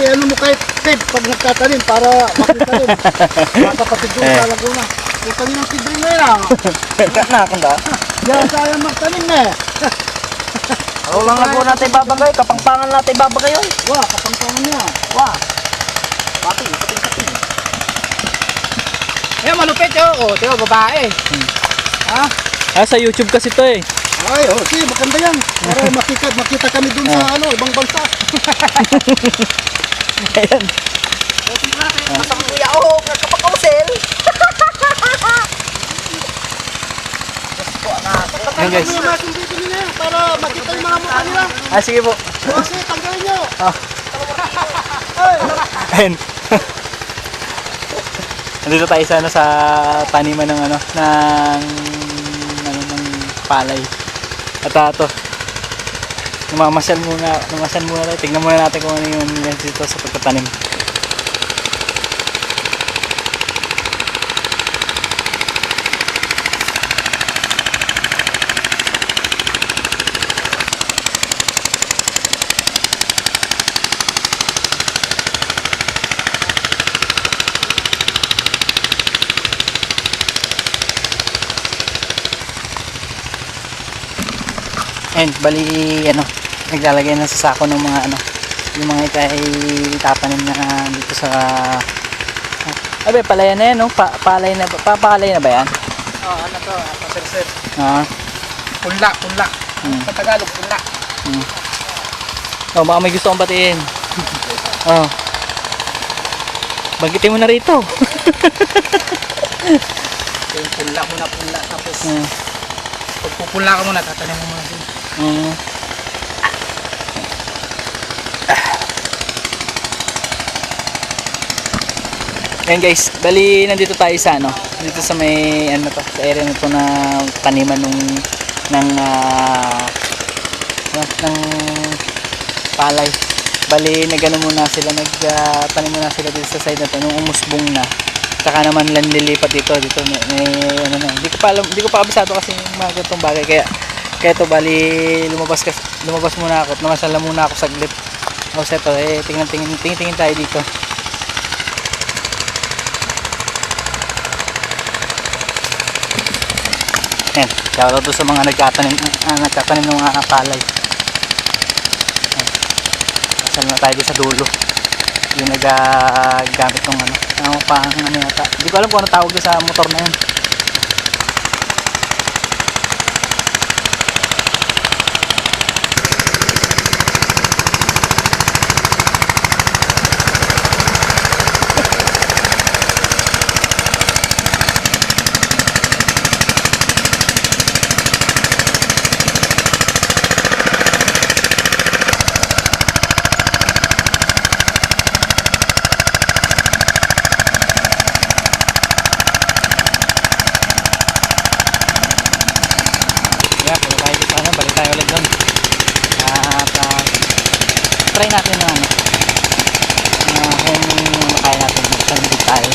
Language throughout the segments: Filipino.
Ano mo kahit tape pag nagtatanim para makita rin. Kapatid ko sa Laguna. Kung tanim ng sidri na yun Na akong da. Diyan sayang magtanim na eh. Ako lang na po natin babagay. Kapangpangan natin babagay yun. Wah, kapangpangan niya. Wah. Pating. Eh, malupit yun. O, tiyo, babae. Ha? Sa YouTube kasi to eh. Ay, sige, maganda yan. Para makita kami dun sa ibang bansa. Ayan. Masang kuya ako. Kapag-kausel. Ayan guys. Yung mga sundito nila para makita yung mga mukha nila. Sige po. Kasi, tanggalin nyo. Ayan. Nandito tayo sana sa taniman ng ng palay. At ito. Namamasyal muna tayo. Tingnan muna natin kung ano yung dito sa pagtatanim. And bali naglalagay na sa sako ng mga yung mga itatanim na dito sa palaya na yan palay na ba yan? Ano to? Pasir-sir. Punla. Sa Tagalog, punla. Baka may gusto kong batiin. Banggitin mo na rito. Yung punla muna, tapos pagpupula ka muna, tatanim mo muna din. Ayan guys, bali nandito tayo sa dito sa may sa area na to na taniman ng palay. Bali muna sila nagtanim muna sila dito sa side na to nung umusbong na. Saka naman lilipat dito may hindi ko pa kabisado kasi yung mga ganitong bagay kaya to bali lumabas muna ako at namasala muna ako saglit. Tapos ito tingin tayo dito. Ayan, shoutout to sa mga nagtatanim ng mga palay. Pasal na tayo sa dulo. Yung nagagamit ng yata. Hindi ko alam kung ano tawag sa motor na yun. Try natin na kung makaya natin magtanim tayo.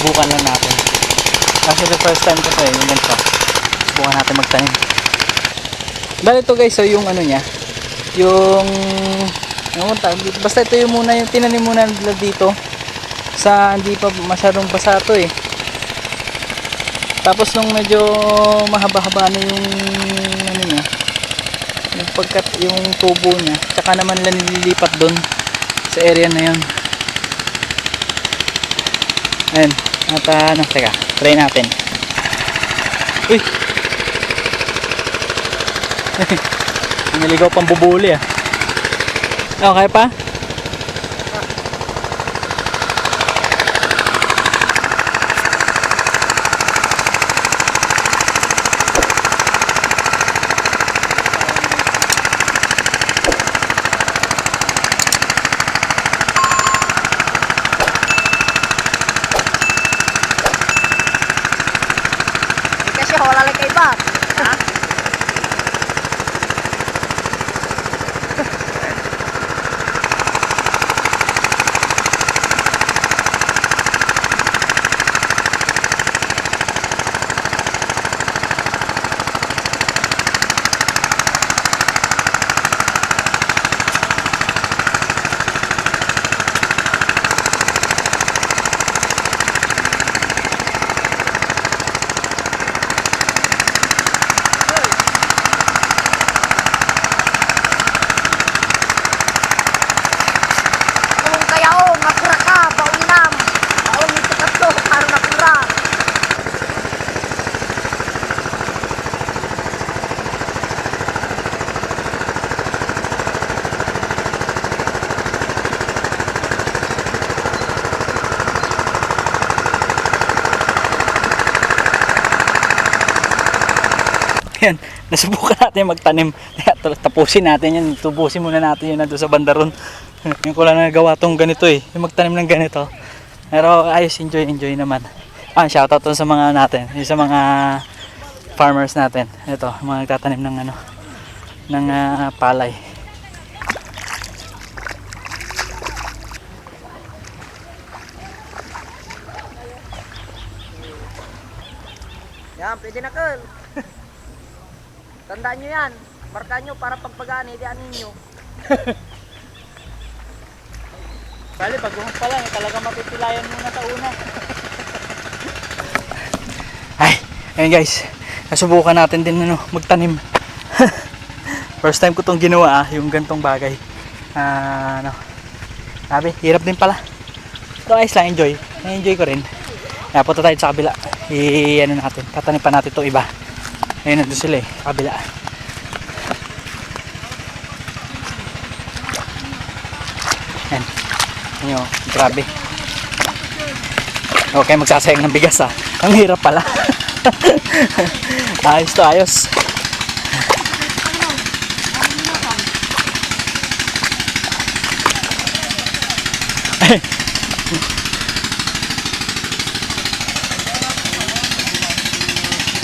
Subukan lang natin kasi the first time kasi yung ganito subukan natin magtanim. Dahil ito guys, so yung niya yung basta ito yung muna yung tinanim muna nila dito sa hindi pa masyadong basa ito tapos nung medyo mahaba-haba na yung niya yung tubo niya, tsaka naman lang nililipat doon sa area na yun. Ayan, at teka, try natin. Uy! Naligaw pang bubuli okay pa? Wala lang kay Bob. Ha? Ayun, nasubukan natin magtanim. Kaya tapusin natin yun. Tubusin muna natin yun nandun sa bandaron. Yung ko lang nagawa tong ganito eh. Yung magtanim ng ganito. Pero ayos, enjoy naman. Shoutout to sa mga natin. Yung sa mga farmers natin. Ito, mga nagtatanim ng ano, ng palay. Yan, pwede na Carl. Tandaan nyo yan. Marka nyo para pagpagaan, ideanin nyo. Bali, pag-uhos pa lang, talaga mapipilian muna sa una. Ay, ayun guys. Nasubukan natin din magtanim. First time ko itong ginawa yung gantong bagay. Sabi, hirap din pala. Pero ayos lang, enjoy. Na-enjoy ko rin. Kaya punta tayo sa kabila. Natin, tatanim pa natin itong iba. Ayun, nandun sila sa kabila. Ayan. Ayan, grabe. Okay, magsasayang ng bigas Ang hirap pala. Ayos to, ayos.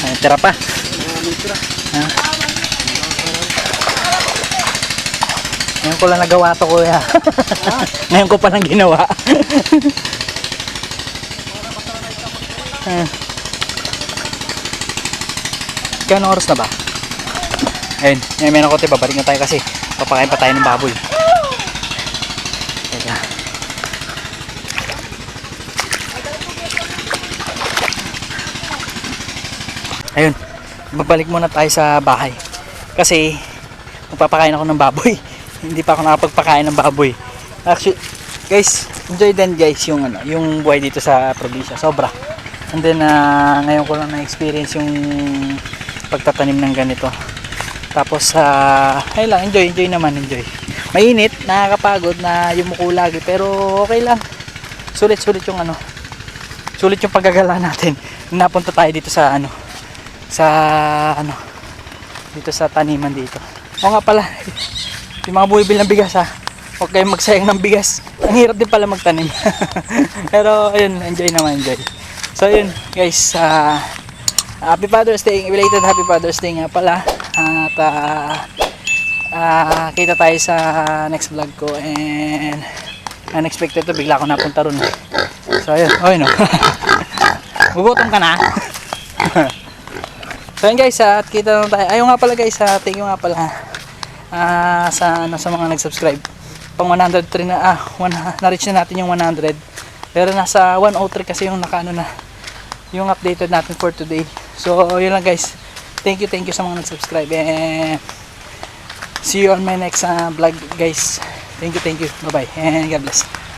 Ay, tira pa. Ngayon ko lang nagawa to, kuya. Ngayon ko pa lang ginawa. Kaya anong oras na ba? Ayun, meron ko tayo, babalik na tayo kasi papakain pa tayo ng baboy. Teka. Ayun, babalik muna tayo sa bahay kasi magpapakain ako ng baboy. Hindi pa ako nakapagpakain ng baboy. Actually, guys, enjoy din guys yung yung buhay dito sa probinsya, sobra. And then ngayon ko lang na-experience yung pagtatanim ng ganito. Tapos ay lang, enjoy naman, enjoy. Mainit, nakakapagod na yumuko lagi, pero okay lang. Sulit yung sulit yung paggagala natin. Napunta tayo dito sa dito sa taniman dito. O nga pala, yung mga bumibili ng bigas huwag kayong magsayang ng bigas. Ang hirap din pala magtanim. Pero ayun, enjoy naman, enjoy. So ayun guys, happy Father's Day, belated happy Father's Day nga pala. At kita tayo sa next vlog ko, and unexpected to, bigla ako napunta ron. So ayun, gugutom ka na. So yun guys, at kita na tayo. Ayun nga pala guys, thank you nga pala sa mga nag-subscribe. Pang 103 na, na-reach na natin yung 100. Pero nasa 103 kasi yung yung updated natin for today. So yun lang guys, thank you sa mga nag-subscribe, and see you on my next vlog guys. Thank you, bye bye, and God bless.